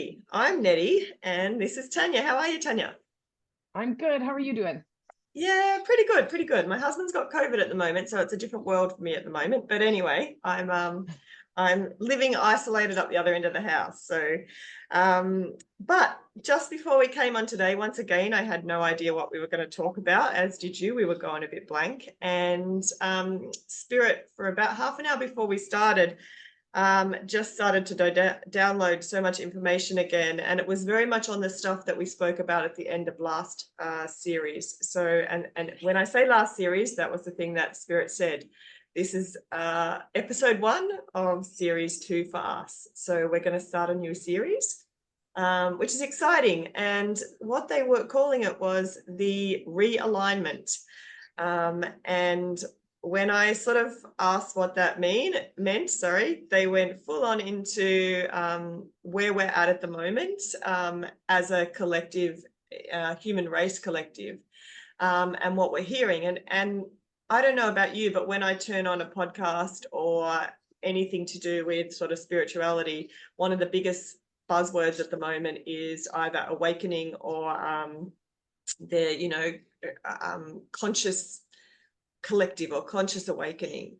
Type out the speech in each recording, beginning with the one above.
Alrighty, I'm Nettie and this is Tanya. How are you, Tanya? I'm good. How are you doing? Yeah, pretty good, pretty good. My husband's got COVID at the moment, so it's a different world for me at the moment. But anyway, I'm living isolated up the other end of the house. But just before we came on today, once again, I had no idea what we were going to talk about, as did you. We were going a bit blank. And Spirit, for about half an hour before we started, just started to download so much information again, and it was very much on the stuff that we spoke about at the end of last series. So, and when I say last series, that was the thing that Spirit said. This is episode 1 of series 2 for us. So we're going to start a new series, which is exciting. And what they were calling it was the realignment. And when I sort of asked what that meant, they went full on into where we're at the moment as a collective, human race collective, and what we're hearing. And I don't know about you, but when I turn on a podcast or anything to do with sort of spirituality, one of the biggest buzzwords at the moment is either awakening or conscious collective or conscious awakening.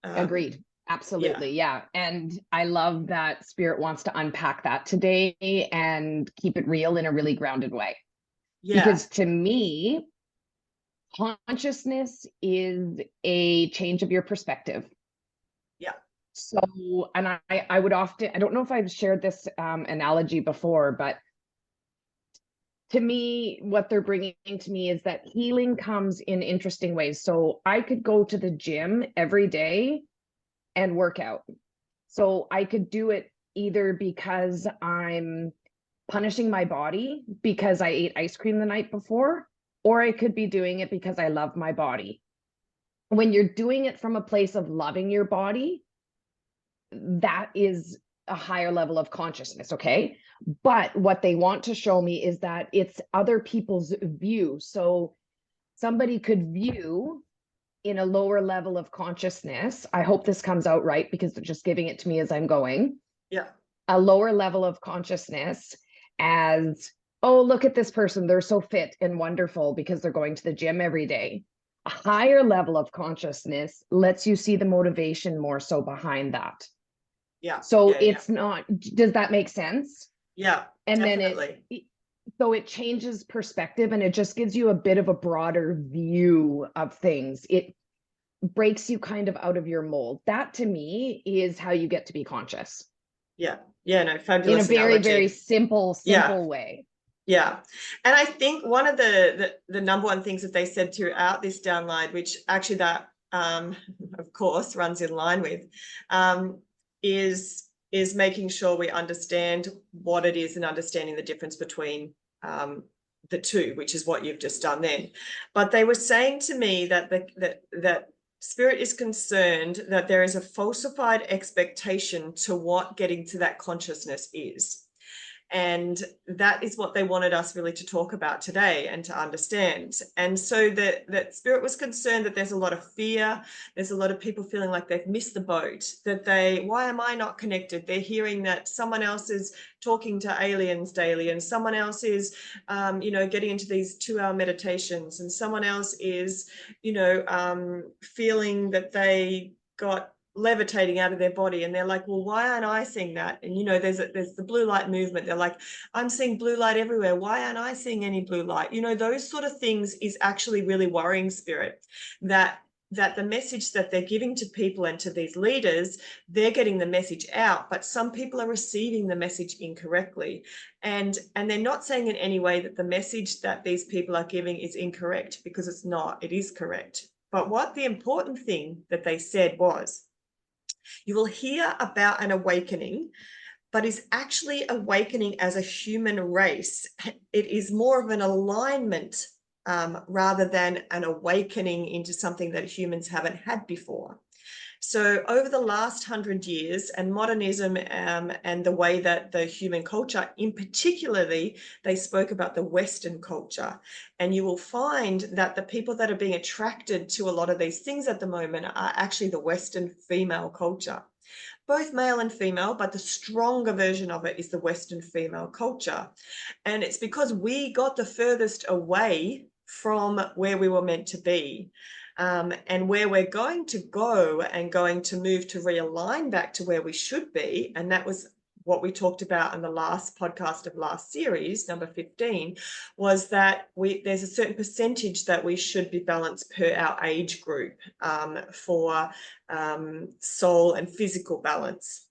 Agreed. Absolutely. Yeah. And I love that Spirit wants to unpack that today and keep it real in a really grounded way. Yeah. Because to me, consciousness is a change of your perspective. Yeah. So, and I would often, I don't know if I've shared this analogy before, but to me, what they're bringing to me is that healing comes in interesting ways. So I could go to the gym every day and work out. So I could do it either because I'm punishing my body because I ate ice cream the night before, or I could be doing it because I love my body. When you're doing it from a place of loving your body, that is a higher level of consciousness, okay? But what they want to show me is that it's other people's view. So somebody could view in a lower level of consciousness. I hope this comes out right because they're just giving it to me as I'm going. Yeah. A lower level of consciousness as, oh, look at this person. They're so fit and wonderful because they're going to the gym every day. A higher level of consciousness lets you see the motivation more so behind that. Yeah. So it's not, does that make sense? Yeah, and definitely. Then so it changes perspective and it just gives you a bit of a broader view of things. It breaks you kind of out of your mold. That to me is how you get to be conscious. Yeah. Yeah, no, fabulous in a very, analogy. very simple way. Yeah. And I think one of the number one things that they said throughout this download, which actually that of course runs in line with, is making sure we understand what it is and understanding the difference between the two, which is what you've just done then. But they were saying to me that that Spirit is concerned that there is a falsified expectation to what getting to that consciousness is. And that is what they wanted us really to talk about today and to understand. And so that Spirit was concerned that there's a lot of fear. There's a lot of people feeling like they've missed the boat, that why am I not connected? They're hearing that someone else is talking to aliens daily and someone else is, getting into these 2-hour meditations and someone else is, feeling that they got levitating out of their body, and they're like, well, why aren't I seeing that? And there's the blue light movement. They're like, I'm seeing blue light everywhere, why aren't I seeing any blue light? Those sort of things is actually really worrying, Spirit, that the message that they're giving to people and to these leaders, they're getting the message out, but some people are receiving the message incorrectly, and they're not saying in any way that the message that these people are giving is incorrect, because it's not. It is correct. But what the important thing that they said was, you will hear about an awakening, but is actually awakening as a human race. It is more of an alignment rather than an awakening into something that humans haven't had before. So over the last 100 years, and modernism and the way that the human culture, in particularly, they spoke about the Western culture. And you will find that the people that are being attracted to a lot of these things at the moment are actually the Western female culture. both male and female, but the stronger version of it is the Western female culture. And it's because we got the furthest away from where we were meant to be. And where we're going to go and going to move to realign back to where we should be. And that was what we talked about in the last podcast of last series, number 15, was that there's a certain percentage that we should be balanced per our age group for soul and physical balance.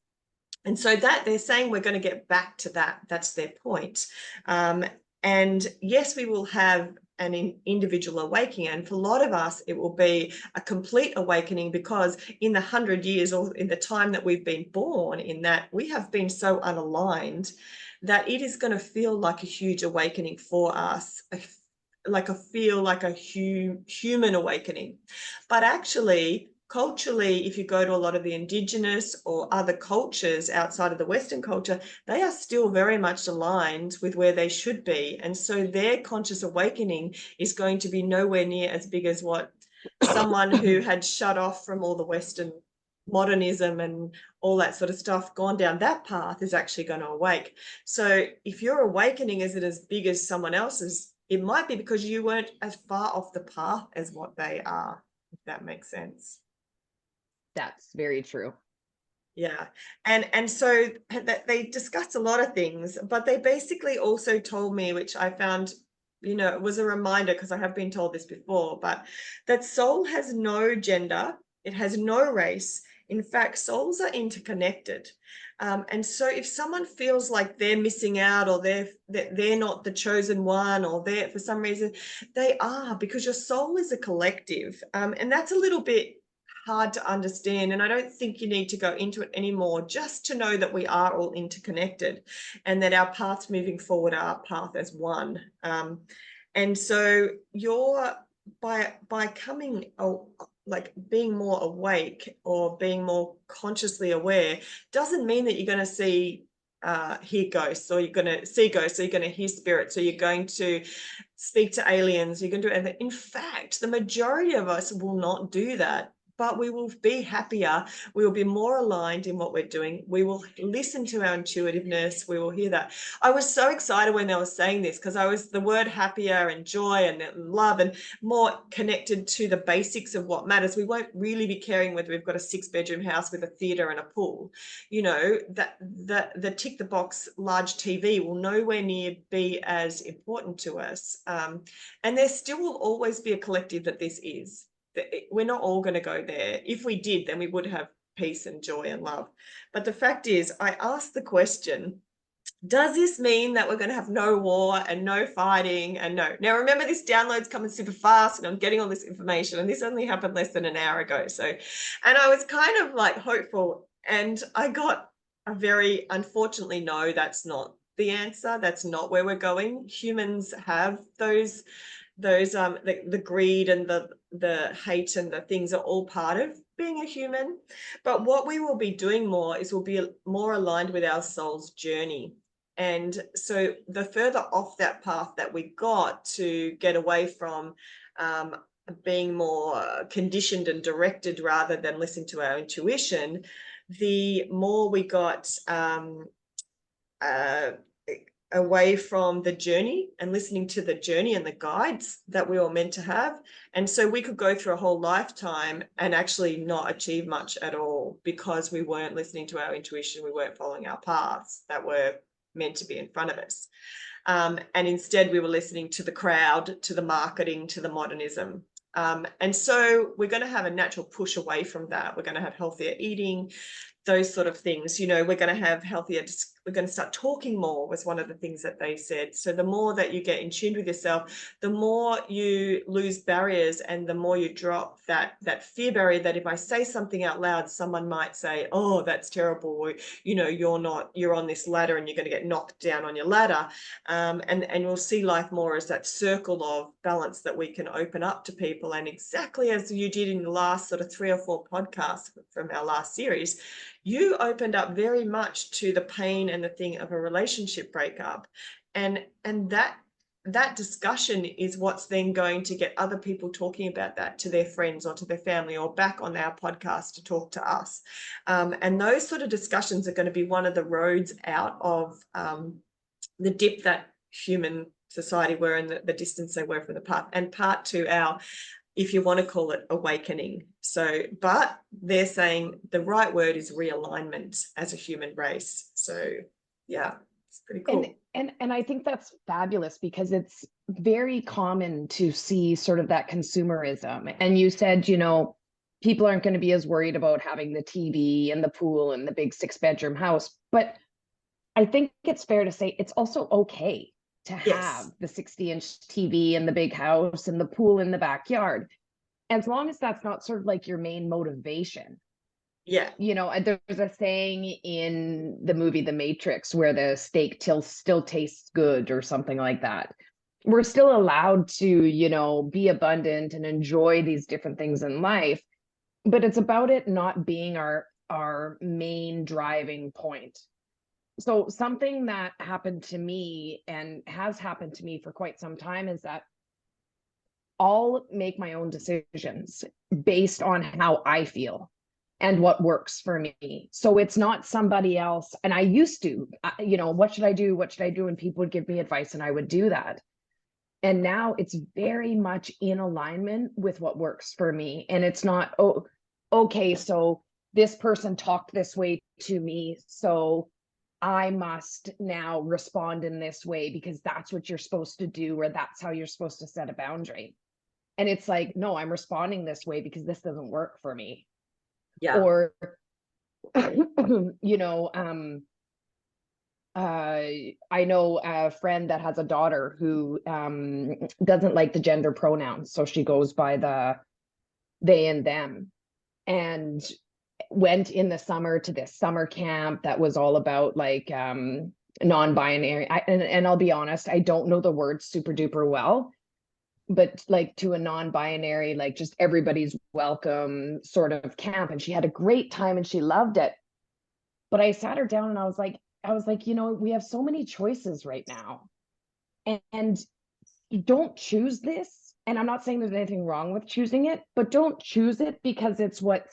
And so that they're saying we're going to get back to that. That's their point. And yes, we will have an individual awakening. And for a lot of us, it will be a complete awakening, because in the 100 years or in the time that we've been born, in that we have been so unaligned that it is going to feel like a huge awakening for us, like a human awakening. But actually, culturally, if you go to a lot of the indigenous or other cultures outside of the Western culture, they are still very much aligned with where they should be. And so their conscious awakening is going to be nowhere near as big as what someone who had shut off from all the Western modernism and all that sort of stuff, gone down that path, is actually going to awake. So if your awakening isn't as big as someone else's, it might be because you weren't as far off the path as what they are, if that makes sense. That's very true. Yeah. And so that they discussed a lot of things, but they basically also told me, which I found, it was a reminder, because I have been told this before, but that soul has no gender, it has no race. In fact, souls are interconnected. And so if someone feels like they're missing out, or they're not the chosen one, or they're, for some reason, they are, because your soul is a collective. And that's a little bit hard to understand, and I don't think you need to go into it anymore, just to know that we are all interconnected, and that our paths moving forward are our path as one. And so you're by coming, like being more awake or being more consciously aware, doesn't mean that you're going to see hear ghosts, or you're going to see ghosts, or you're going to hear spirits, or you're going to speak to aliens, you're going to do anything. In fact, the majority of us will not do that, but we will be happier. We will be more aligned in what we're doing. We will listen to our intuitiveness. We will hear that. I was so excited when they were saying this, because the word happier and joy and love and more connected to the basics of what matters. We won't really be caring whether we've got a 6-bedroom house with a theatre and a pool. That the tick the box large TV will nowhere near be as important to us. And there still will always be a collective that this is. We're not all going to go there. If we did, then we would have peace and joy and love. But the fact is, I asked the question, does this mean that we're going to have no war and no fighting and no? Now, remember, this download's coming super fast, and I'm getting all this information, and this only happened less than an hour ago. So, and I was kind of like hopeful, and I got a very, unfortunately, no, that's not the answer. That's not where we're going. Humans have those the greed and the hate and the things are all part of being a human. But what we will be doing more is we'll be more aligned with our soul's journey. And so the further off that path that we got to get away from being more conditioned and directed rather than listen to our intuition, the more we got away from the journey and listening to the journey and the guides that we were meant to have. And so we could go through a whole lifetime and actually not achieve much at all, because we weren't listening to our intuition. We weren't following our paths that were meant to be in front of us. And instead we were listening to the crowd, to the marketing, to the modernism. And so we're going to have a natural push away from that. We're going to have healthier eating, those sort of things. We're going to have healthier, we're going to start talking more, was one of the things that they said. So the more that you get in tune with yourself, the more you lose barriers, and the more you drop that fear barrier that if I say something out loud, someone might say, oh, that's terrible, or, you're on this ladder and you're going to get knocked down on your ladder. And we'll see life more as that circle of balance that we can open up to people. And exactly as you did in the last sort of 3 or 4 podcasts from our last series, you opened up very much to the pain and the thing of a relationship breakup. And that that discussion is what's then going to get other people talking about that to their friends or to their family or back on our podcast to talk to us. And those sort of discussions are going to be one of the roads out of the dip that human society were in, the distance they were from the path, and part to our, if you want to call it, awakening. So, but they're saying the right word is realignment as a human race. So yeah, it's pretty cool. And I think that's fabulous, because it's very common to see sort of that consumerism. And you said, you know, people aren't going to be as worried about having the TV and the pool and the big 6-bedroom house. But I think it's fair to say it's also okay to have the 60-inch TV and the big house and the pool in the backyard, as long as that's not sort of like your main motivation. Yeah. You know, there's a saying in the movie The Matrix where the steak still tastes good or something like that. We're still allowed to, you know, be abundant and enjoy these different things in life, but it's about it not being our main driving point. So something that happened to me and has happened to me for quite some time is that I'll make my own decisions based on how I feel and what works for me. So it's not somebody else. And I used to, you know, what should I do? What should I do? And people would give me advice and I would do that. And now it's very much in alignment with what works for me. And it's not, oh, okay, so this person talked this way to me, so I must now respond in this way because that's what you're supposed to do, or that's how you're supposed to set a boundary. And it's like, no, I'm responding this way because this doesn't work for me. Yeah. Or, you know, I know a friend that has a daughter who doesn't like the gender pronouns, so she goes by the they and them, and went in the summer to this summer camp that was all about like non-binary. And I'll be honest, I don't know the words super duper well, but like to a non-binary, like just everybody's welcome sort of camp, and she had a great time and she loved it. But I sat her down and I was like, you know, we have so many choices right now, and you don't choose this. And I'm not saying there's anything wrong with choosing it, but don't choose it because it's what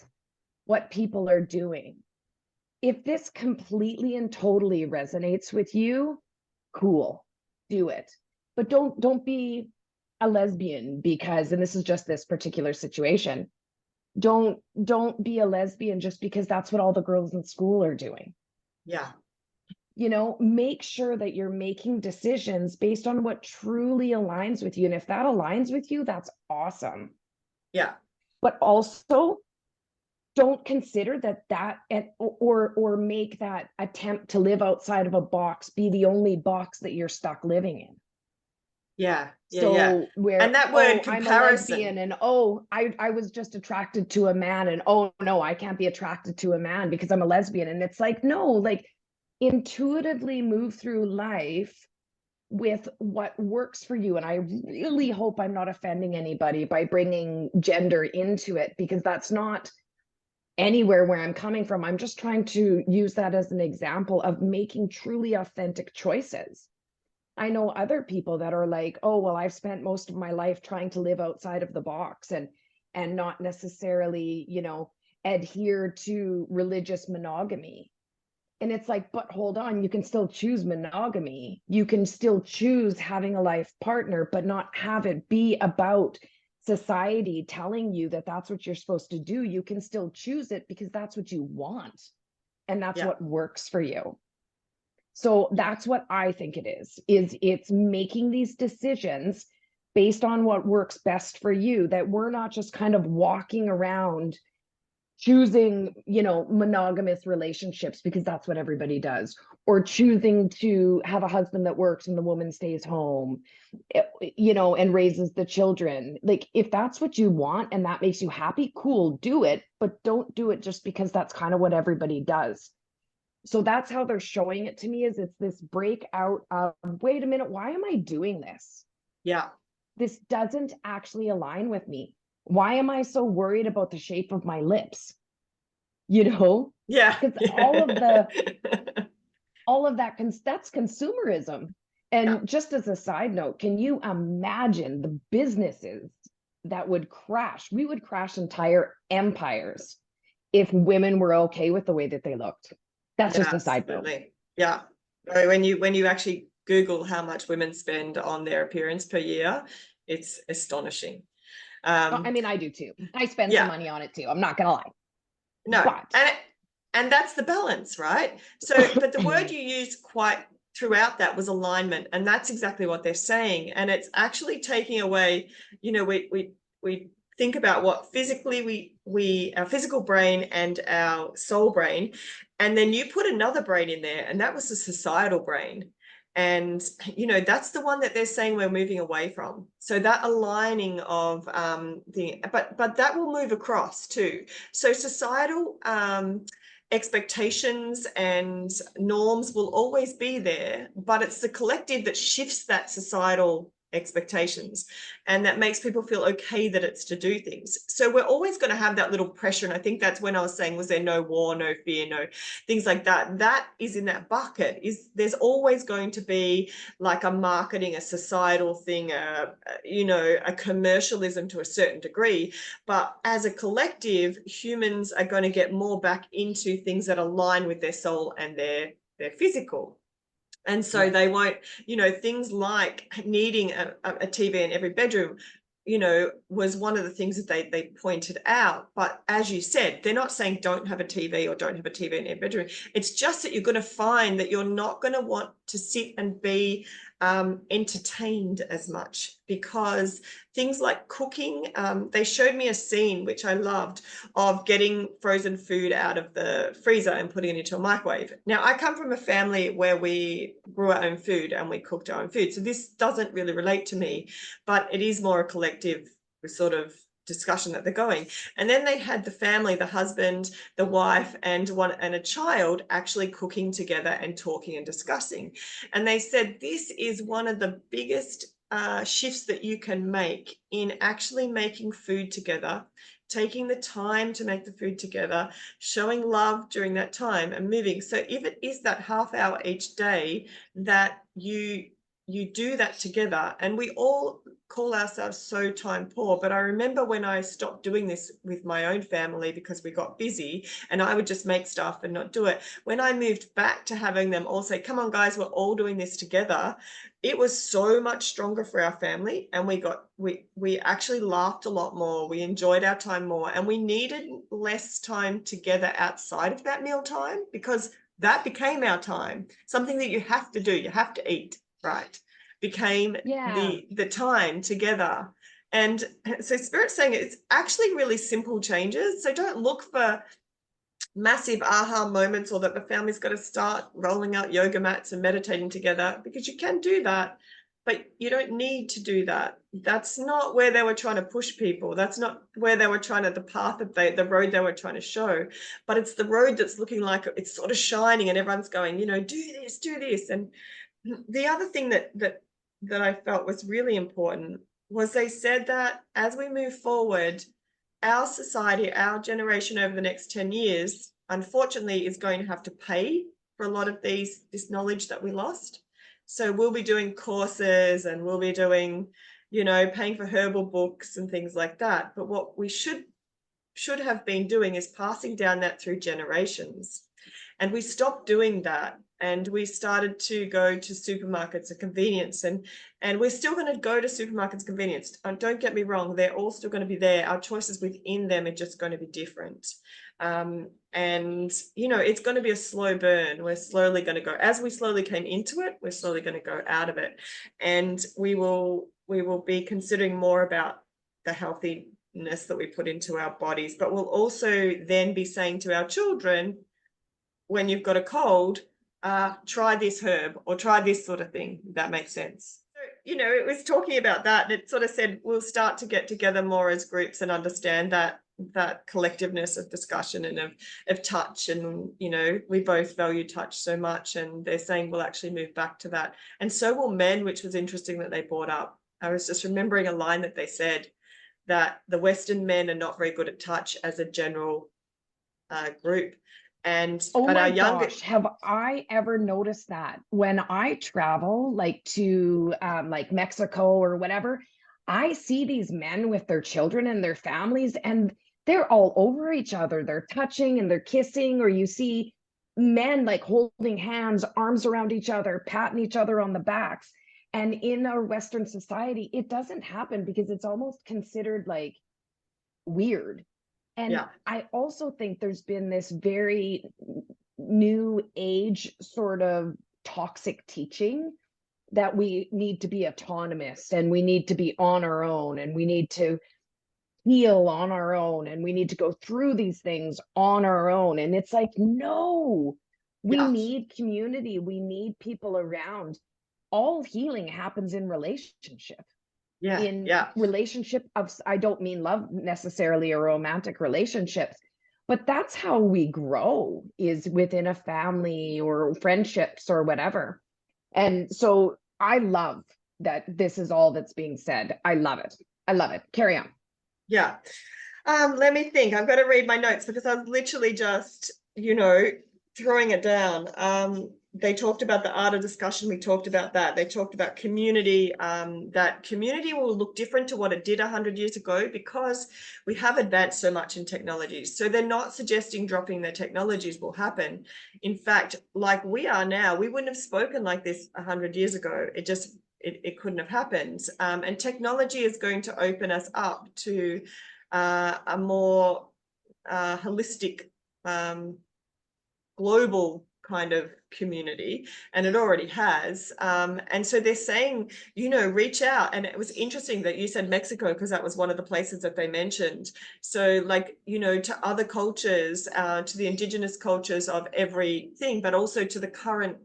people are doing. If this completely and totally resonates with you, cool, do it. But don't be a lesbian because, and this is just this particular situation, don't be a lesbian just because that's what all the girls in school are doing. Yeah. You know, make sure that you're making decisions based on what truly aligns with you. And if that aligns with you, that's awesome. Yeah. But also don't consider that or make that attempt to live outside of a box be the only box that you're stuck living in. Yeah. Yeah. So yeah. where, And that word I'm a comparison. lesbian, and I was just attracted to a man, and oh no, I can't be attracted to a man because I'm a lesbian. And it's like, no, like intuitively move through life with what works for you. And I really hope I'm not offending anybody by bringing gender into it, because that's not anywhere where I'm coming from. I'm just trying to use that as an example of making truly authentic choices. I know other people that are like, oh, well, I've spent most of my life trying to live outside of the box and not necessarily, you know, adhere to religious monogamy. And it's like, but hold on, you can still choose monogamy. You can still choose having a life partner, but not have it be about society telling you that that's what you're supposed to do. You can still choose it because that's what you want. And that's what works for you. So that's what I think it is it's making these decisions based on what works best for you, that we're not just kind of walking around choosing, you know, monogamous relationships because that's what everybody does, or choosing to have a husband that works and the woman stays home, you know, and raises the children. Like, if that's what you want and that makes you happy, cool, do it, but don't do it just because that's kind of what everybody does. So that's how they're showing it to me, is it's this breakout of, wait a minute, why am I doing this? Yeah. This doesn't actually align with me. Why am I so worried about the shape of my lips? You know? Yeah. Because all of that, that's consumerism. And just as a side note, can you imagine the businesses that would crash? We would crash entire empires if women were okay with the way that they looked. That's Yeah, just a side note. absolutely. Yeah. When you actually Google how much women spend on their appearance per year, it's astonishing. I mean, I do too. I spend some Yeah, money on it too. I'm not gonna lie. no, But and that's the balance, right? So, but the word you used quite throughout that was alignment, and that's exactly what they're saying. And it's actually taking away, we think about what physically we our physical brain and our soul brain, and then you put another brain in there, and that was the societal brain. And that's the one that they're saying we're moving away from. So that aligning of but that will move across too. So societal expectations and norms will always be there, but it's the collective that shifts that societal expectations, and that makes people feel okay that it's to do things. So we're always going to have that little pressure, and I think that's when I was saying, was there no war, no fear, no things like that? That is in that bucket. Is there's always going to be like a marketing, a societal thing, a commercialism to a certain degree, but as a collective, humans are going to get more back into things that align with their soul and their physical. And so yeah. they won't, things like needing a TV in every bedroom, was one of the things that they pointed out. But as you said, they're not saying don't have a TV or don't have a TV in your bedroom. It's just that you're going to find that you're not going to want to sit and be entertained as much, because things like cooking, they showed me a scene which I loved, of getting frozen food out of the freezer and putting it into a microwave. Now, I come from a family where we grew our own food and we cooked our own food, so this doesn't really relate to me, but it is more a collective sort of discussion that they're going. And then they had the family, the husband, the wife, and a child actually cooking together and talking and discussing. And they said this is one of the biggest shifts that you can make in actually making food together, taking the time to make the food together, showing love during that time and moving. So if it is that half hour each day that you do that together, and we all call ourselves so time poor, but I remember when I stopped doing this with my own family because we got busy and I would just make stuff and not do it. When I moved back to having them all say, come on guys, we're all doing this together, it was so much stronger for our family, and we actually laughed a lot more, we enjoyed our time more, and we needed less time together outside of that meal time, because that became our time. Something that you have to do, you have to eat, right, became Yeah. the time together. And so Spirit's saying it's actually really simple changes. So don't look for massive aha moments, or that the family's got to start rolling out yoga mats and meditating together, because you can do that, but you don't need to do that. That's not where they were trying to push people. That's not where they were trying to, the path of the road they were trying to show. But it's the road that's looking like it's sort of shining, and everyone's going, do this. And the other thing that I felt was really important was they said that as we move forward, our society, our generation over the next 10 years, unfortunately, is going to have to pay for a lot of this knowledge that we lost. So we'll be doing courses, and we'll be doing, paying for herbal books and things like that. But what we should have been doing is passing down that through generations. And we stopped doing that, and we started to go to supermarkets and convenience, and we're still going to go to supermarkets, convenience. Don't get me wrong, they're all still going to be there. Our choices within them are just going to be different. And it's going to be a slow burn. We're slowly going to go, as we slowly came into it, we're slowly going to go out of it. And we will be considering more about the healthiness that we put into our bodies, but we'll also then be saying to our children, when you've got a cold, try this herb or try this sort of thing. If that makes sense. So, it was talking about that, and it sort of said we'll start to get together more as groups and understand that collectiveness of discussion and of touch. And we both value touch so much, and they're saying we'll actually move back to that. And so will men, which was interesting that they brought up. I was just remembering a line that they said, that the Western men are not very good at touch as a general group, And Oh but our my younger, gosh, have I ever noticed that when I travel like to like Mexico or whatever, I see these men with their children and their families and they're all over each other. They're touching and they're kissing, or you see men like holding hands, arms around each other, patting each other on the backs. And in our Western society, it doesn't happen because it's almost considered like weird. And yeah, I also think there's been this very new age sort of toxic teaching that we need to be autonomous and we need to be on our own and we need to heal on our own and we need to go through these things on our own. And it's like, no, we yeah, need community, we need people around. All healing happens yeah, in yeah, relationship of, I don't mean love necessarily or romantic relationships, but that's how we grow, is within a family or friendships or whatever. And so I love that this is all that's being said. I love it. I love it. Carry on. yeah. Let me think. I've got to read my notes because I was literally just, throwing it down. They talked about the art of discussion. We talked about that. They talked about community, that community will look different to what it did 100 years ago because we have advanced so much in technologies. So they're not suggesting dropping their technologies will happen. In fact, like we are now, we wouldn't have spoken like this 100 years ago. It couldn't have happened. And technology is going to open us up to a more holistic, global kind of community, and it already has. And so they're saying, reach out. And it was interesting that you said Mexico, because that was one of the places that they mentioned. So like, to other cultures, to the indigenous cultures of everything, but also to the current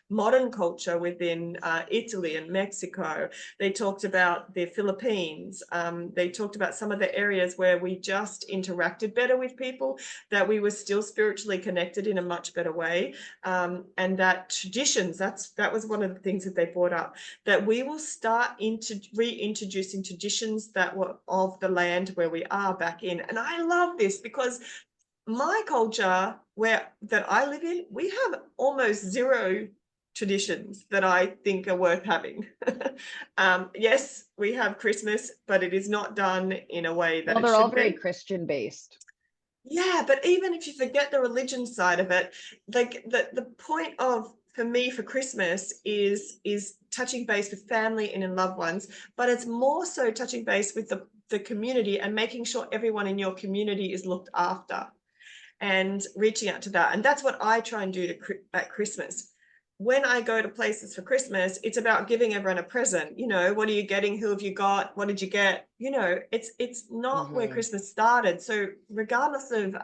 modern culture within Italy and Mexico. They talked about the Philippines. They talked about some of the areas where we just interacted better with people, that we were still spiritually connected in a much better way, and that traditions, that was one of the things that they brought up, that we will start reintroducing traditions that were of the land where we are back in. And I love this because my culture that I live in, we have almost zero traditions that I think are worth having. Yes, we have Christmas, but it is not done in a way that Well, it they're all should very be. Christian based. Yeah, but even if you forget the religion side of it, like the point of, for me, for Christmas is touching base with family and in loved ones, but it's more so touching base with the community and making sure everyone in your community is looked after and reaching out to that. And that's what I try and do at Christmas. When I go to places for Christmas, it's about giving everyone a present. What are you getting? Who have you got? What did you get? It's not where Christmas started. So regardless of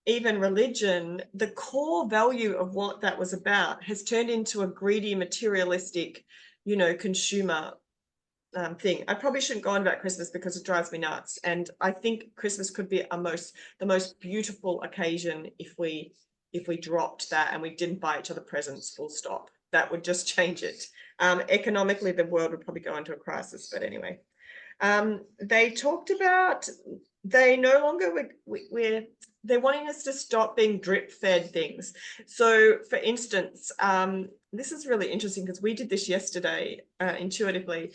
even religion, the core value of what that was about has turned into a greedy, materialistic, consumer thing. I probably shouldn't go on about Christmas because it drives me nuts. And I think Christmas could be the most beautiful occasion if we dropped that and we didn't buy each other presents, full stop. That would just change it. Economically, the world would probably go into a crisis. But anyway, they talked about they no longer they're wanting us to stop being drip fed things. So for instance, this is really interesting because we did this yesterday intuitively.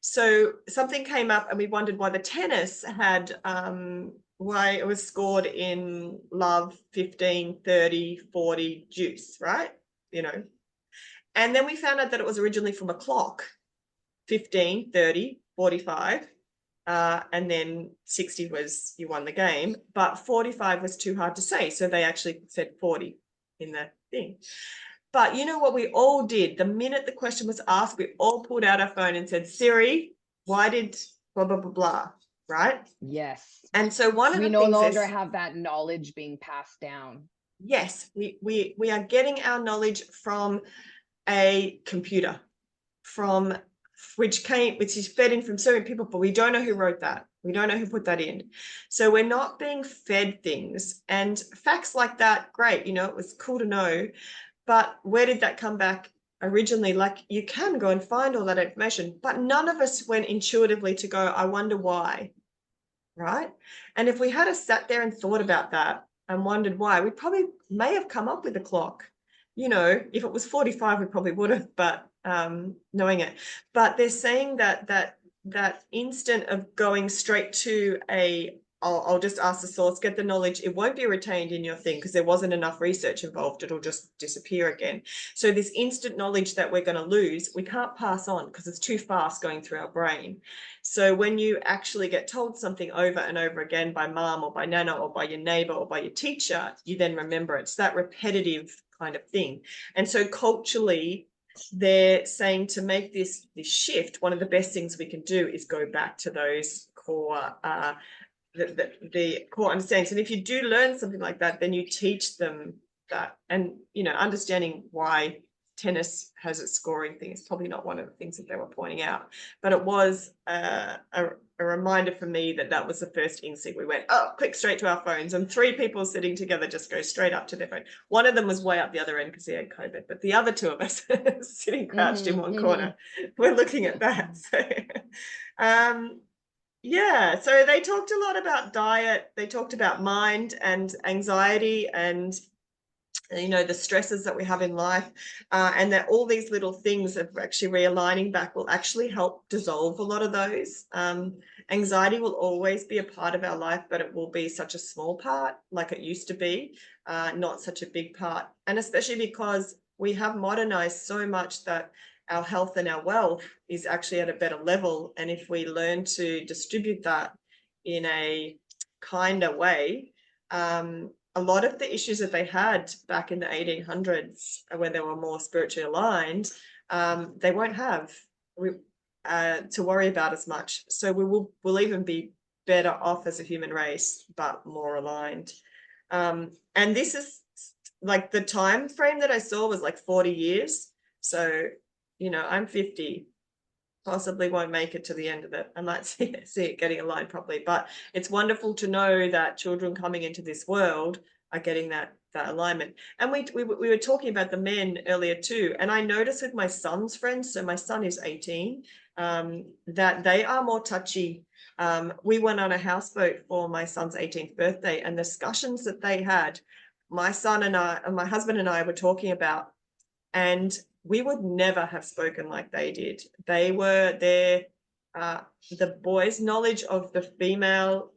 So something came up and we wondered why the tennis had why it was scored in love 15, 30, 40 juice, right? And then we found out that it was originally from a clock, 15, 30, 45. And then 60 was you won the game, but 45 was too hard to say. So they actually said 40 in the thing. But you know what we all did? The minute the question was asked, we all pulled out our phone and said, Siri, why did blah, blah, blah, blah, right? Yes. And so one of We the no things longer is, have that knowledge being passed down. yes, we are getting our knowledge from a computer, which is fed in from so many people, but we don't know who wrote that. We don't know who put that in. So we're not being fed things, and facts like that, great, it was cool to know, but where did that come back originally? Like, you can go and find all that information, but none of us went intuitively to go, I wonder why, right? And if we had sat there and thought about that, and wondered why, we probably may have come up with a clock. You know, if it was 45, we probably would have, but knowing it. But they're saying that instant of going straight to I'll just ask the source, get the knowledge, it won't be retained in your thing because there wasn't enough research involved, it'll just disappear again. So this instant knowledge that we're going to lose, we can't pass on because it's too fast going through our brain. So when you actually get told something over and over again by mom or by nana or by your neighbor or by your teacher, you then remember it. It's that repetitive kind of thing. And so culturally, they're saying to make this shift, one of the best things we can do is go back to those core the core understandings. And if you do learn something like that, then you teach them that. And you know, understanding why tennis has its scoring thing is probably not one of the things that they were pointing out, but it was a reminder for me that was the first instinct. We went, oh, click straight to our phones, and 3 people sitting together just go straight up to their phone. One of them was way up the other end because he had COVID, but the other 2 of us sitting crouched in one corner, we're looking at that. So yeah, so they talked a lot about diet, they talked about mind and anxiety and you know, the stresses that we have in life, and that all these little things of actually realigning back will actually help dissolve a lot of those. Anxiety will always be a part of our life, but it will be such a small part like it used to be, not such a big part. And especially because we have modernized so much that our health and our wealth is actually at a better level. And if we learn to distribute that in a kinder way, a lot of the issues that they had back in the 1800s, when they were more spiritually aligned, they won't have to worry about as much. So we'll even be better off as a human race, but more aligned. And this is like the time frame that I saw was like 40 years. So, you know, I'm 50, possibly won't make it to the end of it. I might see it getting aligned properly, but it's wonderful to know that children coming into this world are getting that alignment. And we were talking about the men earlier too, and I noticed with my son's friends, so my son is 18, that they are more touchy. We went on a houseboat for my son's 18th birthday, and the discussions that they had, my son and my husband and I were talking about, and we would never have spoken like they did. They were there, the boys' knowledge of the female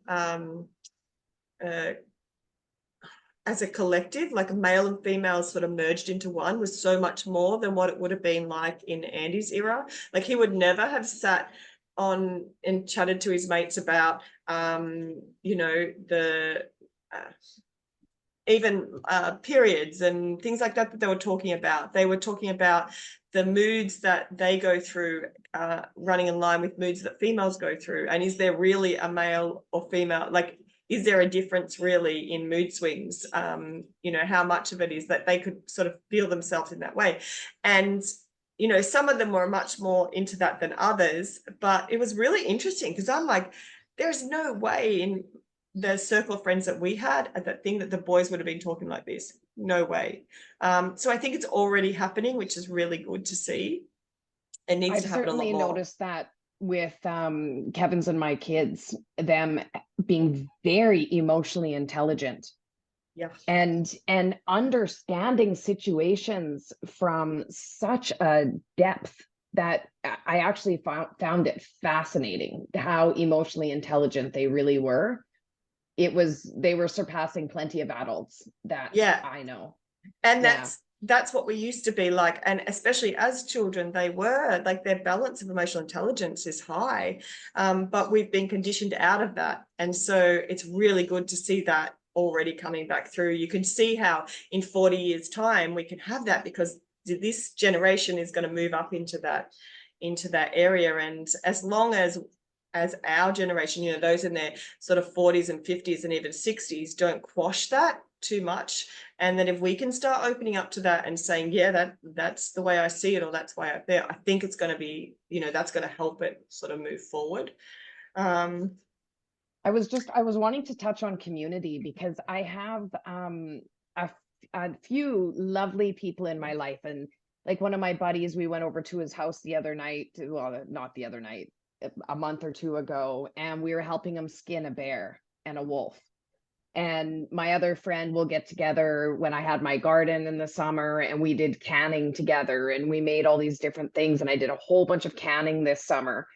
as a collective, like a male and female sort of merged into one, was so much more than what it would have been like in Andy's era. Like he would never have sat on and chatted to his mates about, you know, the even periods and things like that they were talking about. They were talking about the moods that they go through, running in line with moods that females go through. And is there really a male or female, like, is there a difference really in mood swings? You know, how much of it is that they could sort of feel themselves in that way? And, you know, some of them were much more into that than others, but it was really interesting because I'm like, there's no way in the circle of friends that we had at that thing that the boys would have been talking like this. No way. So I think it's already happening, which is really good to see. It needs to happen a lot more. I've certainly noticed that with Kevin's and my kids, them being very emotionally intelligent. Yeah. And understanding situations from such a depth that I actually found it fascinating how emotionally intelligent they really were. They were surpassing plenty of adults that I know. And that's what we used to be like. And especially as children, they were like, their balance of emotional intelligence is high, but we've been conditioned out of that. And so it's really good to see that already coming back through. You can see how in 40 years time we can have that, because this generation is going to move up into that area. And as long as our generation, you know, those in their sort of 40s and 50s and even 60s don't quash that too much, and then if we can start opening up to that and saying, yeah, that's the way I see it, or that's why I'm there, I think it's going to be, you know, that's going to help it sort of move forward. I was wanting to touch on community, because I have a few lovely people in my life, and like one of my buddies, we went over to his house the other night, well, not the other night, a month or two ago, and we were helping him skin a bear and a wolf. And my other friend will get together when I had my garden in the summer, and we did canning together, and we made all these different things. And I did a whole bunch of canning this summer,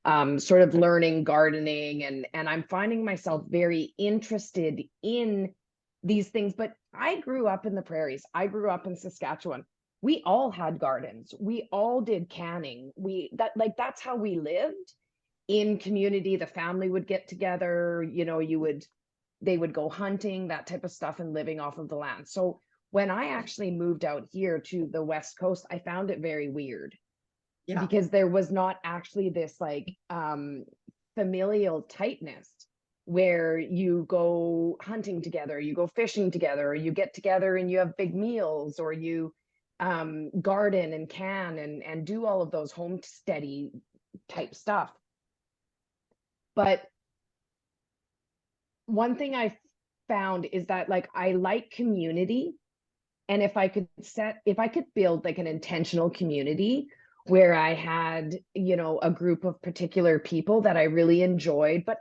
sort of learning gardening, and I'm finding myself very interested in these things. But I grew up in the prairies. I grew up in Saskatchewan. We all had gardens. We all did canning. That's how we lived in community. The family would get together, they would go hunting, that type of stuff, and living off of the land. So when I actually moved out here to the West Coast, I found it very weird Yeah. because there was not actually this familial tightness where you go hunting together, you go fishing together, or you get together and you have big meals, or you garden and can and do all of those homesteady type stuff. But one thing I found is that I like community, and if I could build like an intentional community where I had, a group of particular people that I really enjoyed, but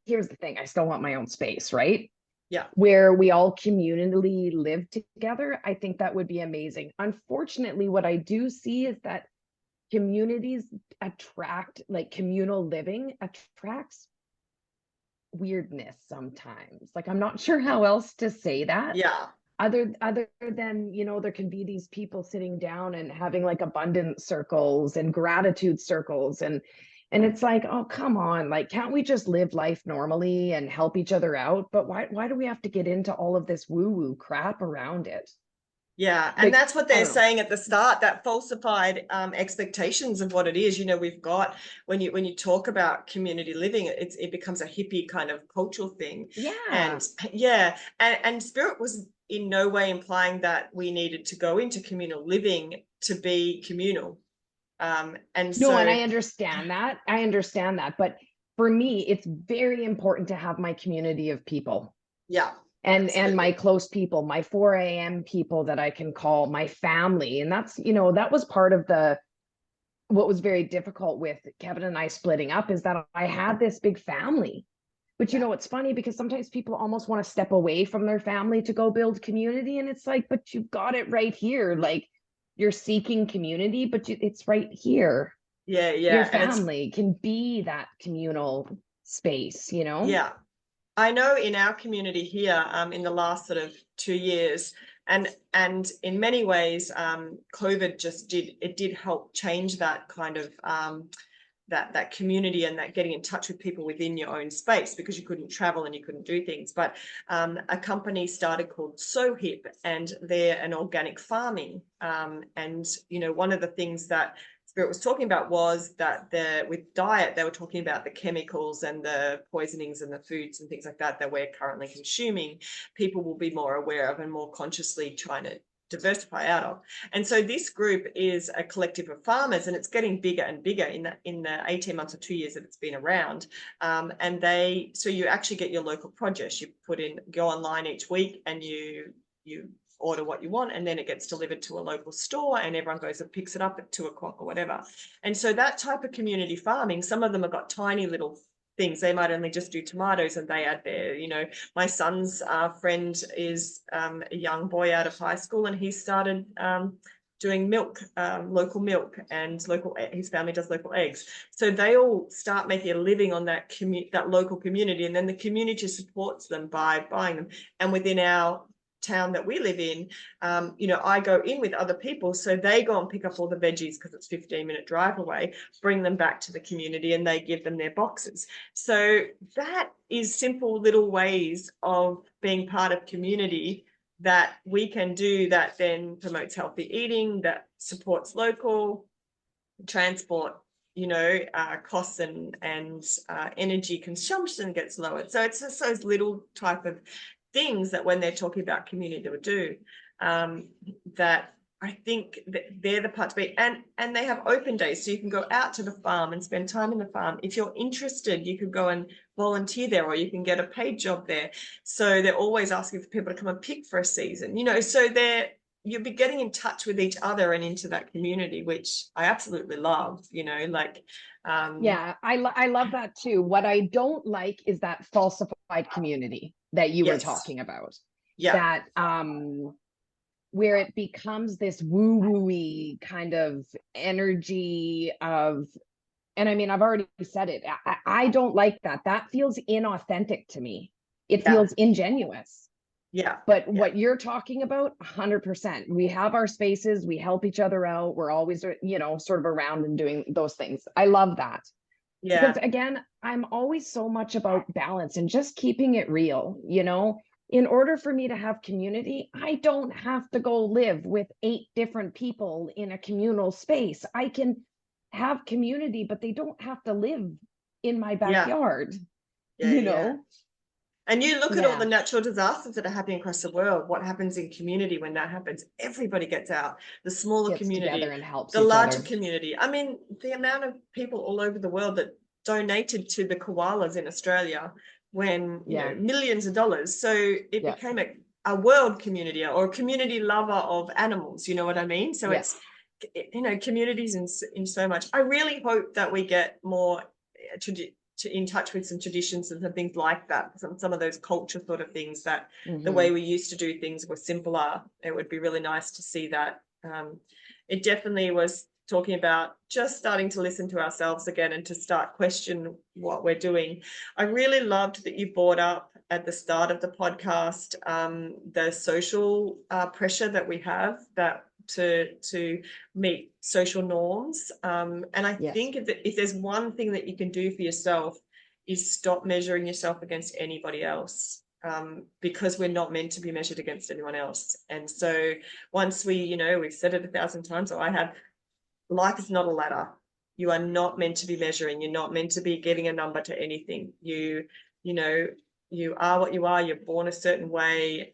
here's the thing, I still want my own space, right? Yeah. Where we all communally live together, I think that would be amazing. Unfortunately, what I do see is that communities communal living attracts weirdness sometimes. I'm not sure how else to say that. Yeah. Other than, there can be these people sitting down and having abundance circles and gratitude circles, and it's oh, come on, can't we just live life normally and help each other out? But why do we have to get into all of this woo-woo crap around it? Yeah, and that's what they're I don't know. saying at the start, that falsified expectations of what it is. We've got, when you talk about community living, it becomes a hippie kind of cultural thing. Yeah. And yeah, and Spirit was in no way implying that we needed to go into communal living to be communal. And No, and I understand that. But for me, it's very important to have my community of people. Yeah. And my close people, my 4 a.m. people that I can call my family. And that's, that was part of what was very difficult with Kevin and I splitting up, is that I had this big family. But it's funny because sometimes people almost want to step away from their family to go build community. And it's but you've got it right here. You're seeking community, but it's right here. Yeah. Your family can be that communal space, Yeah. I know in our community here, in the last sort of 2 years, and in many ways, COVID did help change that kind of that community, and that getting in touch with people within your own space, because you couldn't travel and you couldn't do things. But a company started called SoHip, and they're an organic farming. And one of the things that Spirit was talking about was that with diet, they were talking about the chemicals and the poisonings and the foods and things like that we're currently consuming. People will be more aware of and more consciously trying to diversify out of. And so this group is a collective of farmers, and it's getting bigger and bigger in the 18 months or 2 years that it's been around. So you actually get your local produce. You go online each week, and you order what you want, and then it gets delivered to a local store, and everyone goes and picks it up at 2 o'clock or whatever. And so that type of community farming, some of them have got tiny little things. They might only just do tomatoes, and they add their, my son's friend is a young boy out of high school, and he started doing milk, local milk, and his family does local eggs. So they all start making a living on that local community, and then the community supports them by buying them. And within our town that we live in, I go in with other people, so they go and pick up all the veggies, because it's 15-minute drive away, bring them back to the community, and they give them their boxes. So that is simple little ways of being part of community that we can do, that then promotes healthy eating, that supports local transport, costs and energy consumption gets lowered. So it's just those little type of things that when they're talking about community to do, that I think that they're the part to be. And they have open days, so you can go out to the farm and spend time in the farm. If you're interested, you could go and volunteer there, or you can get a paid job there. So they're always asking for people to come and pick for a season, so you'll be getting in touch with each other and into that community, which I absolutely love, you know, like, Yeah, I love that too. What I don't like is that falsified community that you were yes, talking about. yeah, That where it becomes this woo-woo-y kind of energy of, and I mean, I've already said it. I don't like that. That feels inauthentic to me. It yeah, feels ingenuous. yeah, But yeah, what you're talking about, 100%. We have our spaces, we help each other out. We're always, sort of around and doing those things. I love that. Because yeah, again, I'm always so much about balance and just keeping it real, In order for me to have community, I don't have to go live with 8 different people in a communal space. I can have community, but they don't have to live in my yeah, backyard, yeah, you yeah. know? And you look at all the Yeah, natural disasters that are happening across the world, what happens in community when that happens? Everybody gets out, the smaller gets together community, and helps the each larger other. community. I mean, the amount of people all over the world that donated to the koalas in Australia when, you know, Yeah, millions of dollars. So it yeah, became a world community or a community lover of animals, you know what I mean? So yeah. it's, you know, communities in so much. I really hope that we get more in touch with some traditions and some things like that, some of those culture sort of things, that the way Hmm. we used to do things were simpler. It would be really nice to see that. It definitely was talking about just starting to listen to ourselves again and to start question what we're doing. I really loved that you brought up at the start of the podcast the social pressure that we have, that to meet social norms. And I Yes. think if there's one thing that you can do for yourself is stop measuring yourself against anybody else, because we're not meant to be measured against anyone else. And so once we've said it 1,000 times, or I have, life is not a ladder. You are not meant to be measuring. You're not meant to be getting a number to anything. You know, you are what you are. You're born a certain way,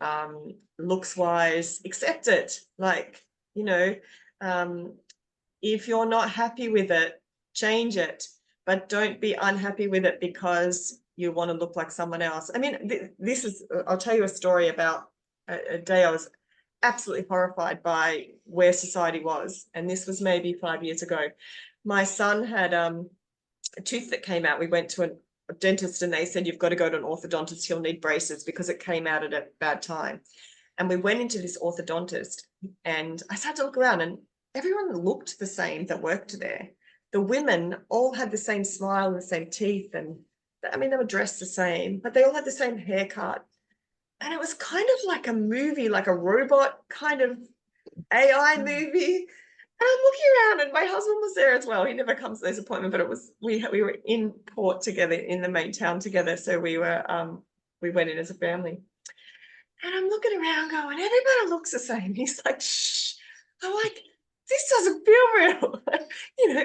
looks wise. Accept it. Like, you know, um, if you're not happy with it, change it, but don't be unhappy with it because you want to look like someone else. I mean, this is, I'll tell you a story about a day I was absolutely horrified by where society was. And this was maybe 5 years ago. My son had a tooth that came out. We went to a dentist and they said, you've got to go to an orthodontist. He'll need braces because it came out at a bad time. And we went into this orthodontist and I started to look around and everyone looked the same that worked there. The women all had the same smile and the same teeth. And I mean, they were dressed the same, but they all had the same haircut. And it was kind of like a movie, like a robot kind of AI movie. And I'm looking around and my husband was there as well. He never comes to those appointments, but it was, we were in Port together, in the main town together. So we went in as a family. And I'm looking around going, everybody looks the same. He's like, shh. I'm like, this doesn't feel real.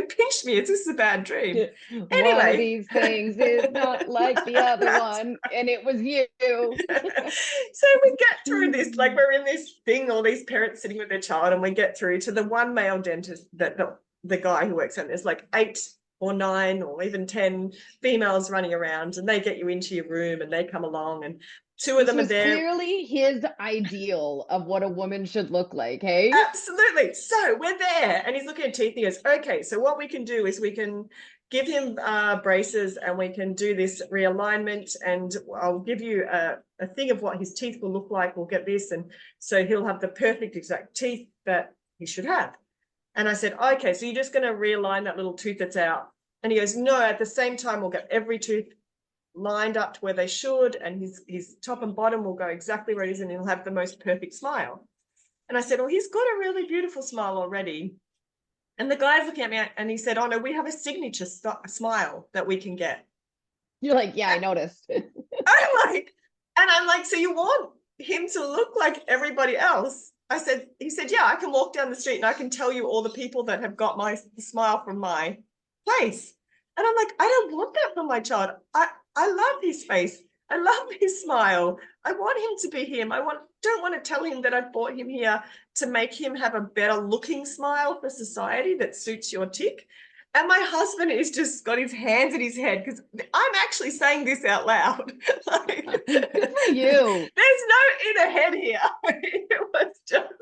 Pinch me. This is a bad dream. One of Anyway. these things is not like the other one, and it was you. So we get through this, like we're in this thing, all these parents sitting with their child, and we get through to the one male dentist, that the guy who works on, there's like 8 or 9 or even 10 females running around, and they get you into your room and they come along and 2 of This them are was there. clearly his ideal of what a woman should look like, hey? Absolutely. So we're there and he's looking at teeth. He goes, okay, so what we can do is we can give him braces and we can do this realignment, and I'll give you a thing of what his teeth will look like. We'll get this. And so he'll have the perfect exact teeth that he should have. And I said, okay, so you're just going to realign that little tooth that's out. And he goes, no, at the same time, we'll get every tooth lined up to where they should. And his top and bottom will go exactly where it is. And he'll have the most perfect smile. And I said, well, he's got a really beautiful smile already. And the guy's looking at me and he said, oh, no, we have a signature smile that we can get. You're like, yeah, I noticed. I'm like, so you want him to look like everybody else? He said, yeah, I can walk down the street and I can tell you all the people that have got my smile from my place. And I'm like, I don't want that for my child. I love his face. I love his smile. I want him to be him. Don't want to tell him that I've brought him here to make him have a better looking smile for society that suits your tick. And my husband is just got his hands in his head because I'm actually saying this out loud. Good for you. There's no inner head here. It was just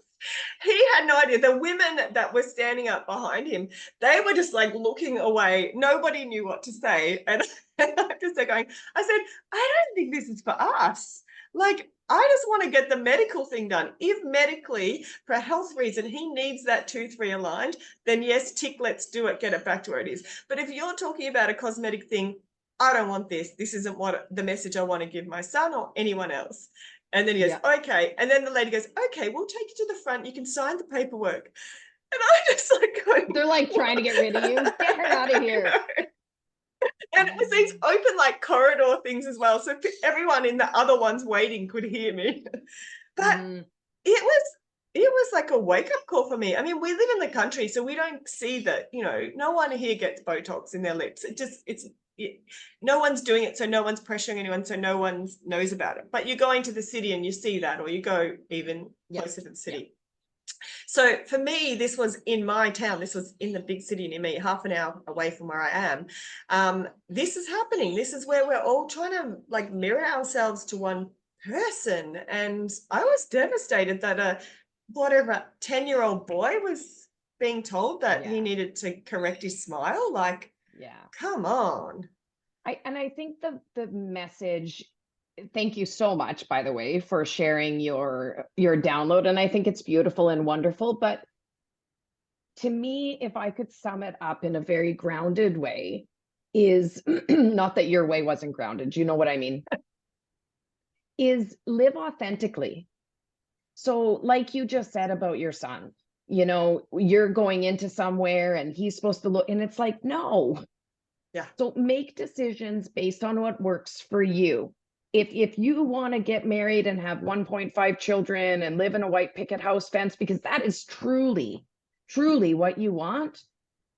He had no idea. The women that were standing up behind him, they were just like looking away. Nobody knew what to say. And I'm just there going, I said, I don't think this is for us. Like, I just want to get the medical thing done. If medically, for a health reason, he needs that tooth realigned, then yes, tick, let's do it, get it back to where it is. But if you're talking about a cosmetic thing, I don't want this. This isn't what the message I want to give my son or anyone else. And then he goes, Yeah. okay. And then the lady goes, okay, we'll take you to the front. You can sign the paperwork. And I just like going, They're like trying to get rid of you. Get her out of here. And it was these open like corridor things as well. So everyone in the other ones waiting could hear me. But Mm, it was like a wake-up call for me. I mean, we live in the country, so we don't see that, no one here gets Botox in their lips. No one's doing it, so no one's pressuring anyone, so no one knows about it. But you go into the city and you see that, or you go even yeah. closer to the city. So for me, this was in my town. This was in the big city near me, half an hour away from where I am. This is happening. This is where we're all trying to like mirror ourselves to one person. And I was devastated that a 10-year-old boy was being told that he Yeah. needed to correct his smile. Like, Yeah. come on. I think the message, thank you so much, by the way, for sharing your download. And I think it's beautiful and wonderful. But to me, if I could sum it up in a very grounded way, is not that your way wasn't grounded, you know what I mean, is live authentically. So, like you just said about your son, you're going into somewhere and he's supposed to look, and it's like, no. Yeah. So make decisions based on what works for you. If you want to get married and have 1.5 children and live in a white picket house fence, because that is truly, truly what you want,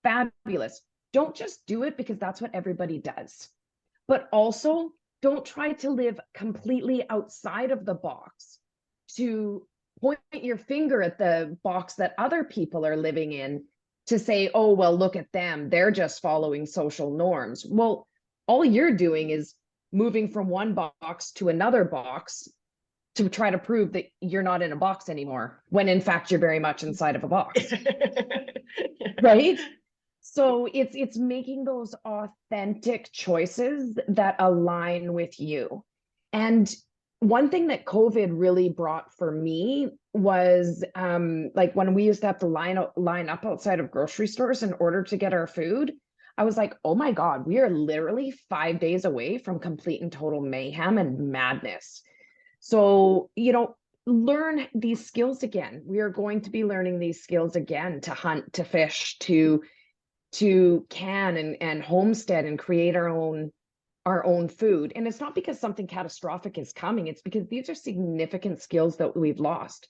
fabulous. Don't just do it because that's what everybody does. But also don't try to live completely outside of the box to point your finger at the box that other people are living in to say, oh, well, look at them. They're just following social norms. Well, all you're doing is moving from one box to another box to try to prove that you're not in a box anymore, when in fact, you're very much inside of a box. Right? So it's making those authentic choices that align with you. And one thing that COVID really brought for me was like when we used to have to line up outside of grocery stores in order to get our food. I was like, oh my God, we are literally 5 days away from complete and total mayhem and madness. So, learn these skills again. We are going to be learning these skills again, to hunt, to fish, to can and homestead and create our own food. And it's not because something catastrophic is coming, it's because these are significant skills that we've lost.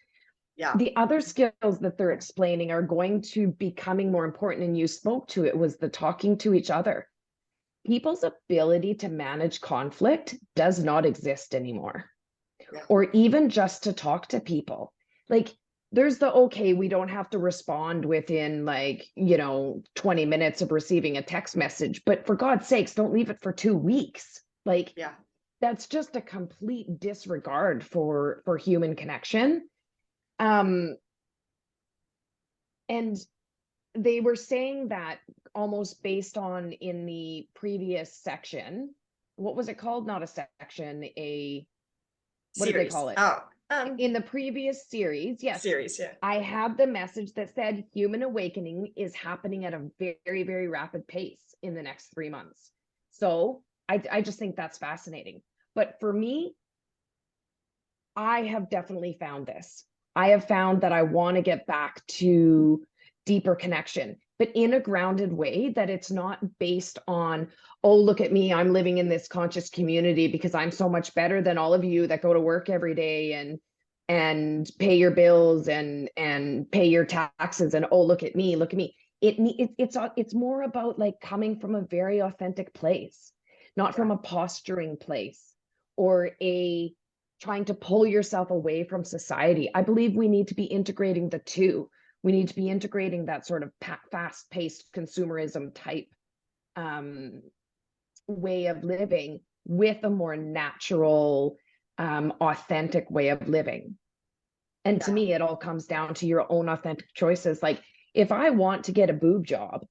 Yeah. The other skills that they're explaining are going to becoming more important, and you spoke to it, was the talking to each other. People's ability to manage conflict does not exist anymore. Yeah. Or even just to talk to people. Like, there's the, okay, we don't have to respond within 20 minutes of receiving a text message, but for God's sakes, don't leave it for 2 weeks. Like, Yeah. that's just a complete disregard for human connection. And they were saying that, almost based on, in the previous section, what was it called? Not a section, what did they call it? Oh, in the previous series, yes, series, yeah. I had the message that said human awakening is happening at a very, very rapid pace in the next 3 months. So I just think that's fascinating. But for me, I have definitely found this. I have found that I want to get back to deeper connection, but in a grounded way, that it's not based on, oh, look at me, I'm living in this conscious community because I'm so much better than all of you that go to work every day and pay your bills and pay your taxes, and oh, look at me, look at me. It's more about like coming from a very authentic place, not from a posturing place or a trying to pull yourself away from society. I believe we need to be integrating the two. We need to be integrating that sort of fast-paced consumerism type way of living with a more natural, authentic way of living. And to Yeah. me, it all comes down to your own authentic choices. Like, if I want to get a boob job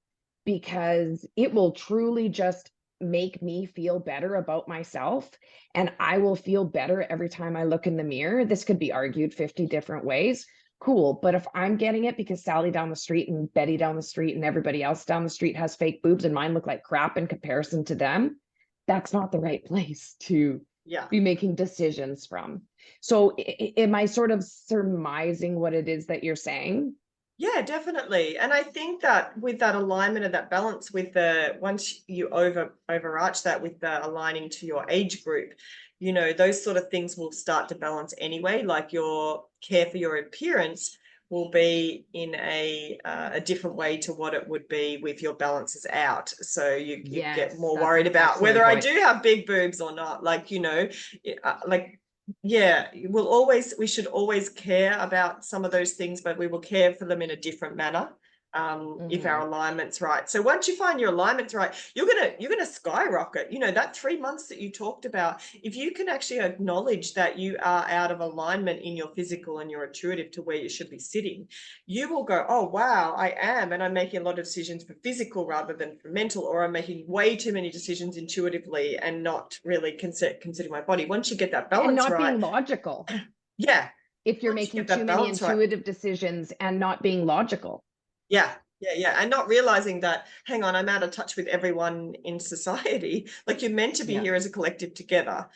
because it will truly just make me feel better about myself, and I will feel better every time I look in the mirror, this could be argued 50 different ways. Cool. But if I'm getting it because Sally down the street and Betty down the street and everybody else down the street has fake boobs and mine look like crap in comparison to them, that's not the right place to Yeah. be making decisions from. So am I sort of surmising what it is that you're saying? Yeah, definitely. And I think that with that alignment and that balance with the, once you overarch that with the aligning to your age group, you know, those sort of things will start to balance anyway. Like your care for your appearance will be in a different way to what it would be with your balances out. So you get Yes, more that's worried an about excellent whether I point. do have big boobs or not. Like, you know, like, yeah, we should always care about some of those things, but we will care for them in a different manner if our alignment's right. So once you find your alignment's right, you're gonna skyrocket. You know, that 3 months that you talked about, if you can actually acknowledge that you are out of alignment in your physical and your intuitive to where you should be sitting, you will go, oh wow, I am, and I'm making a lot of decisions for physical rather than for mental, or I'm making way too many decisions intuitively and not really considering my body. Once you get that And balance not right, being logical. yeah, If you're once you making get too that many balance right, intuitive decisions and not being logical. yeah, yeah, yeah. And not realizing that, hang on, I'm out of touch with everyone in society. Like, you're meant to be Yeah. here as a collective together.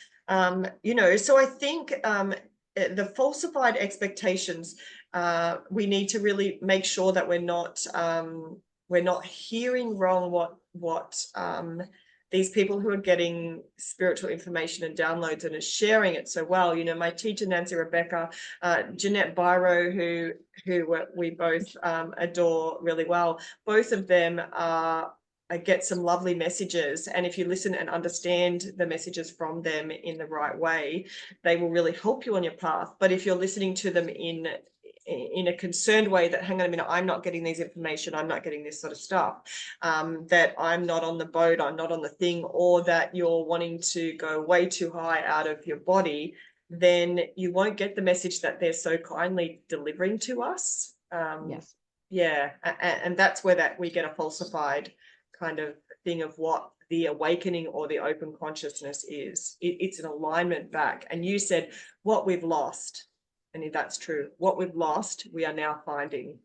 You know, so I think the falsified expectations, we need to really make sure that we're not hearing wrong what these people who are getting spiritual information and downloads and are sharing it so well. You know, my teacher, Nancy Rebecca, Jeanette Byro, who we both adore really well, both of them get some lovely messages. And if you listen and understand the messages from them in the right way, they will really help you on your path. But if you're listening to them in a concerned way, that, hang on a minute, I'm not getting these information, I'm not getting this sort of stuff, that I'm not on the boat, I'm not on the thing, or that you're wanting to go way too high out of your body, then you won't get the message that they're so kindly delivering to us. Yes. Yeah, and that's where that we get a falsified kind of thing of what the awakening or the open consciousness is. It's an alignment back. And you said what we've lost, and if that's true, what we've lost, we are now finding.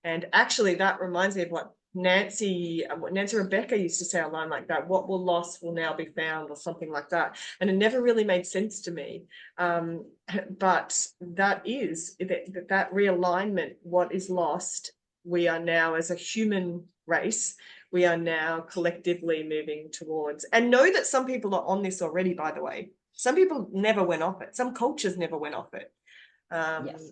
And actually, that reminds me of what Nancy Rebecca used to say a line like that: what will lost will now be found, or something like that. And it never really made sense to me. But that is that realignment, what is lost, we are now, as a human race, we are now collectively moving towards. And know that some people are on this already, by the way. Some people never went off it. Some cultures never went off it. Yes.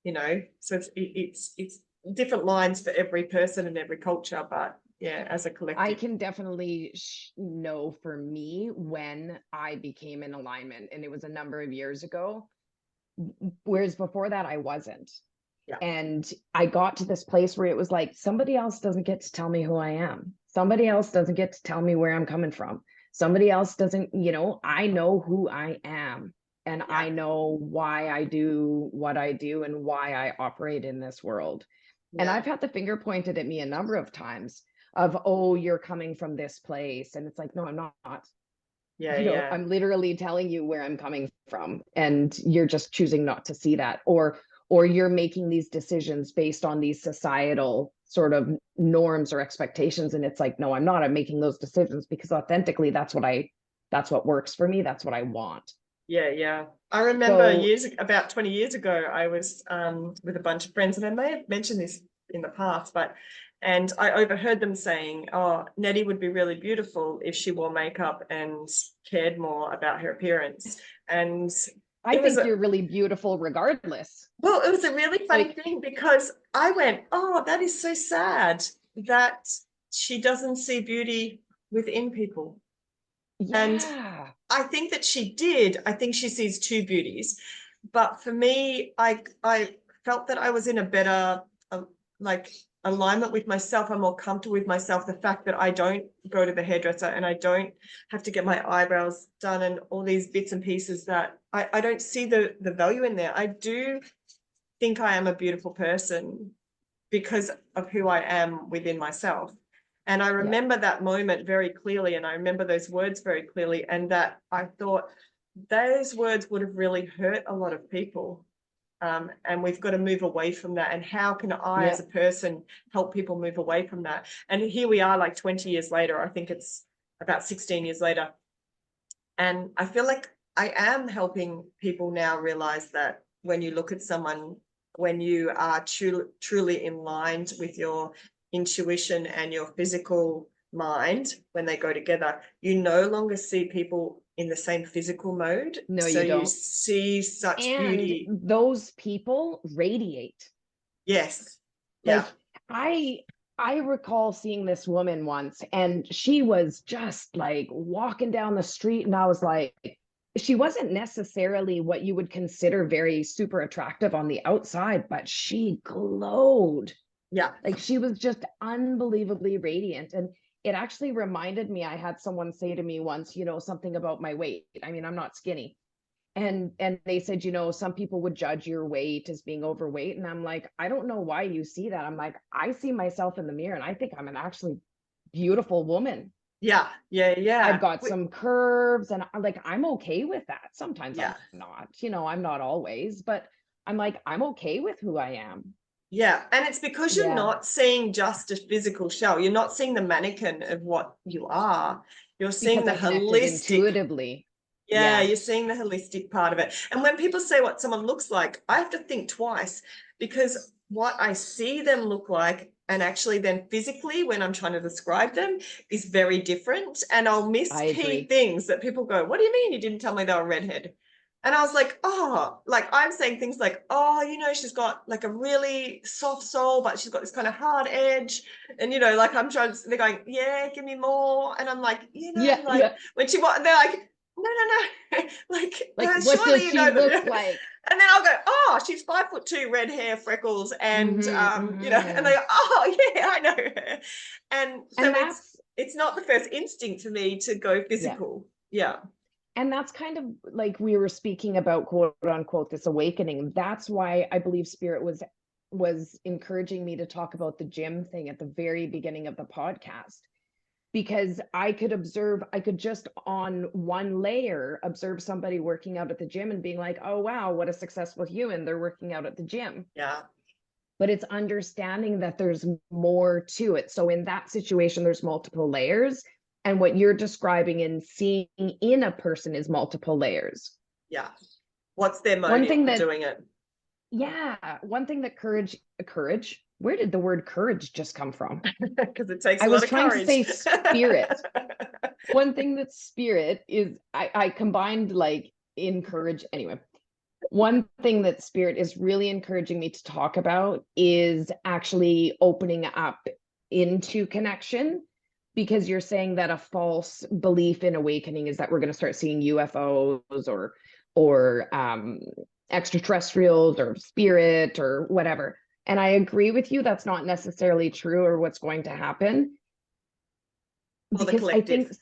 You know, so it's different lines for every person and every culture, but yeah, as a I collective. can definitely know for me when I became in alignment, and it was a number of years ago. Whereas before that, I wasn't. Yeah. And I got to this place where it was like, somebody else doesn't get to tell me who I am. Somebody else doesn't get to tell me where I'm coming from. Somebody else doesn't, I know who I am, and Yeah. I know why I do what I do and why I operate in this world. And Yeah. I've had the finger pointed at me a number of times of, oh, you're coming from this place. And it's like, no, I'm not. Yeah. Yeah. I'm literally telling you where I'm coming from, and you're just choosing not to see that, or you're making these decisions based on these societal sort of norms or expectations. And it's like, no, I'm not. I'm making those decisions because authentically that's what works for me. That's what I want. Yeah, yeah. I remember So about 20 years ago, I was with a bunch of friends, and I may have mentioned this in the past, and I overheard them saying, oh, Nettie would be really beautiful if she wore makeup and cared more about her appearance. And I it was think you're really beautiful regardless. well, it was a really funny Like, thing, because I went, oh, that is so sad that she doesn't see beauty within people. And yeah. I think that she did. I think she sees two beauties. But for me, I felt that I was in a better like alignment with myself. I'm more comfortable with myself. The fact that I don't go to the hairdresser and I don't have to get my eyebrows done and all these bits and pieces, that I don't see the value in there. I do think I am a beautiful person because of who I am within myself. And I remember that moment very clearly, and I remember those words very clearly, and that I thought those words would have really hurt a lot of people. And we've got to move away from that. And how can I, as a person, help people move away from that? And here we are, like 20 years later. I think it's about 16 years later. And I feel like I am helping people now realize that when you look at someone, when you are truly in line with your intuition and your physical mind, when they go together, you no longer see people in the same physical mode. No, So you you don't. see such And beauty. those people radiate. Yes. Like Yeah. I recall seeing this woman once, and she was just like walking down the street, and I was like, she wasn't necessarily what you would consider very super attractive on the outside, but she glowed. Yeah. Like she was just unbelievably radiant. And it actually reminded me, I had someone say to me once, you know, something about my weight. I mean, I'm not skinny. And they said, you know, some people would judge your weight as being overweight. And I'm like, I don't know why you see that. I'm like, I see myself in the mirror and I think I'm an actually beautiful woman. Yeah. Yeah. Yeah. I've got some curves and like, I'm okay with that. Sometimes Yeah. I'm not, you know, I'm not always, but I'm like, I'm okay with who I am. Yeah. And it's because you're Yeah. not seeing just a physical shell. You're not seeing the mannequin of what you are. You're seeing Because the I connected holistic. intuitively. Yeah, Yeah. you're seeing the holistic part of it. And when people say what someone looks like, I have to think twice, because what I see them look like and actually then physically when I'm trying to describe them is very different. And I'll miss I key agree. things that people go, what do you mean you didn't tell me they were redhead? And I was like, oh, like I'm saying things like, oh, you know, she's got like a really soft soul, but she's got this kind of hard edge. And, you know, like I'm trying to, they're going, yeah, give me more. And I'm like, you know, Yeah. like Yeah. when she, they're like, no, like What surely does you she know look that. like? And then I'll go, oh, she's 5'2", red hair, freckles, and you know, and they go, oh yeah, I know her. And so And it's not the first instinct for me to go yeah. physical. Yeah. And that's kind of like we were speaking about, quote unquote, this awakening. That's why I believe Spirit was encouraging me to talk about the gym thing at the very beginning of the podcast, because I could just on one layer observe somebody working out at the gym and being like, oh wow, what a successful human, they're working out at the gym. Yeah. But it's understanding that there's more to it. So in that situation, there's multiple layers. And what you're describing and seeing in a person is multiple layers. Yeah. What's their One motive thing for that, doing it? yeah, one thing that courage, where did the word courage just come from? Because it takes I a lot was of trying to courage. say spirit. One thing that spirit is, I combined like encourage. Anyway, one thing that spirit is really encouraging me to talk about is actually opening up into connection, because you're saying that a false belief in awakening is that we're going to start seeing UFOs or extraterrestrials or spirit or whatever. And I agree with you, that's not necessarily true or what's going to happen. For the Because I think collective.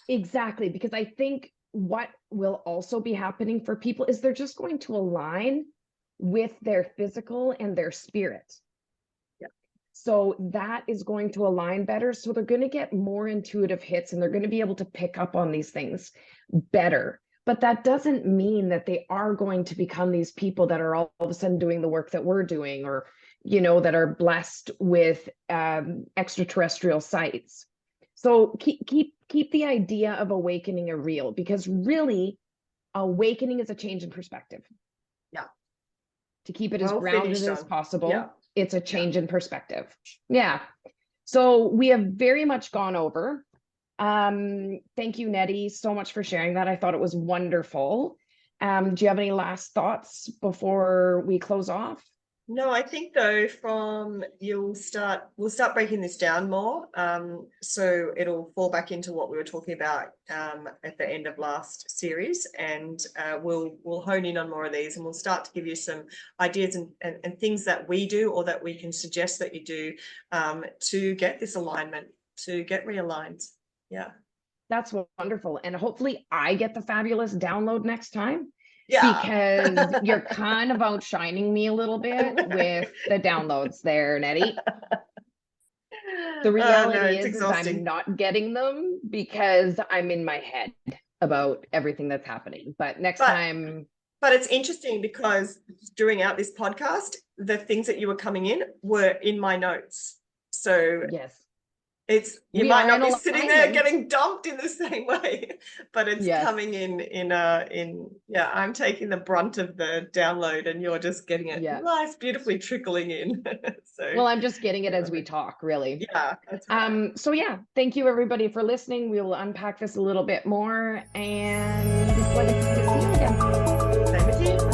exactly, because I think what will also be happening for people is they're just going to align with their physical and their spirit. Yeah. So that is going to align better. So they're going to get more intuitive hits and they're going to be able to pick up on these things better. But that doesn't mean that they are going to become these people that are all of a sudden doing the work that we're doing, or, you know, that are blessed with extraterrestrial sights. So keep the idea of awakening a real, because really awakening is a change in perspective. Yeah. To keep it as Well grounded finished as on. possible. Yeah. It's a change in perspective. Yeah. So we have very much gone over. Thank you, Nettie, so much for sharing that. I thought it was wonderful. Do you have any last thoughts before we close off? No, I think though we'll start breaking this down more. So it'll fall back into what we were talking about at the end of last series, and we'll hone in on more of these, and we'll start to give you some ideas and things that we do or that we can suggest that you do to get this alignment, to get realigned. Yeah. That's wonderful. And hopefully I get the fabulous download next time. Yeah. because you're kind of outshining me a little bit with the downloads there, Nettie. The Oh, no, reality it's is I'm exhausting. not getting them because I'm in my head about everything that's happening. But next But time, But it's interesting because during out this podcast, the things that you were coming in were in my notes. So yes, you we might are not in be sitting there alignment. getting dumped in the same way, but it's Yes. coming in yeah, I'm taking the brunt of the download and you're just getting it Yeah. nice, beautifully trickling in. So Well, I'm just getting it as we talk, really. yeah, that's right. So yeah, thank you everybody for listening. We will unpack this a little bit more and it's like to see you again. Same with you.